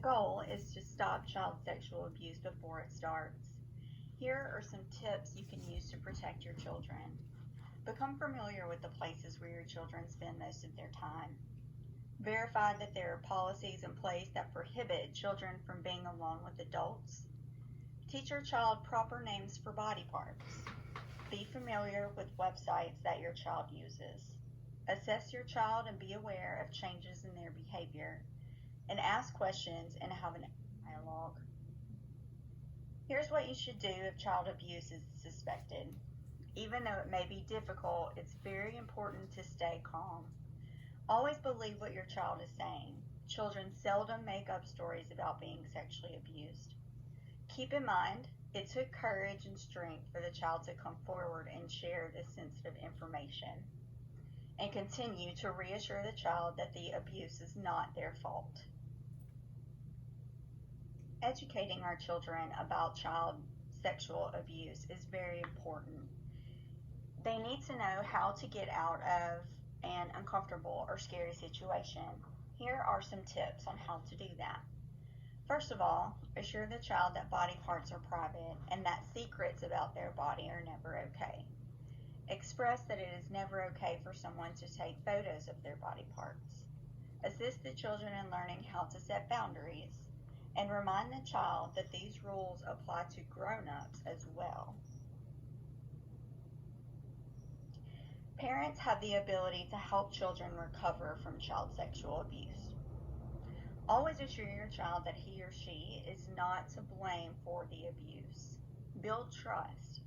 goal is to stop child sexual abuse before it starts. Here are some tips you can use to protect your children. Become familiar with the places where your children spend most of their time. Verify that there are policies in place that prohibit children from being alone with adults. Teach your child proper names for body parts. Be familiar with websites that your child uses. Assess your child and be aware of changes in their behavior. And ask questions and have an dialogue. Here's what you should do if child abuse is suspected. Even though it may be difficult, it's very important to stay calm. Always believe what your child is saying. Children seldom make up stories about being sexually abused. Keep in mind, it took courage and strength for the child to come forward and share this sensitive information. And continue to reassure the child that the abuse is not their fault. Educating our children about child sexual abuse is very important. They need to know how to get out of an uncomfortable or scary situation. Here are some tips on how to do that. First of all, assure the child that body parts are private and that secrets about their body are never okay. Express that it is never okay for someone to take photos of their body parts. Assist the children in learning how to set boundaries, and remind the child that these rules apply to grown-ups as well. Parents have the ability to help children recover from child sexual abuse. Always assure your child that he or she is not to blame for the abuse. Build trust.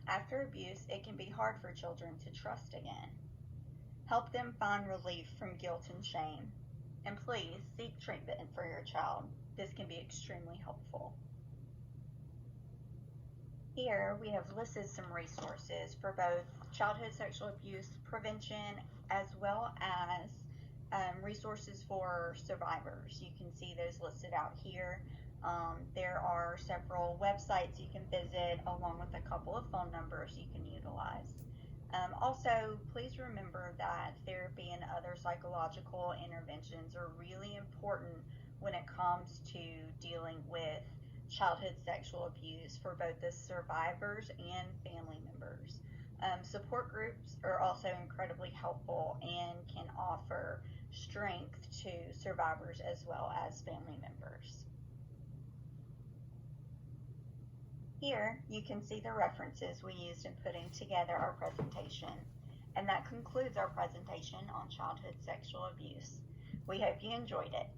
After abuse, it can be hard for children to trust again. Help them find relief from guilt and shame. And please seek treatment for your child. This can be extremely helpful. Here we have listed some resources for both childhood sexual abuse prevention as well as resources for survivors. You can see those listed out here. There are several websites you can visit along with a couple of phone numbers you can utilize. Also, please remember that therapy and other psychological interventions are really important when it comes to dealing with childhood sexual abuse for both the survivors and family members. Support groups are also incredibly helpful and can offer strength to survivors as well as family members. Here you can see the references we used in putting together our presentation. And that concludes our presentation on childhood sexual abuse. We hope you enjoyed it.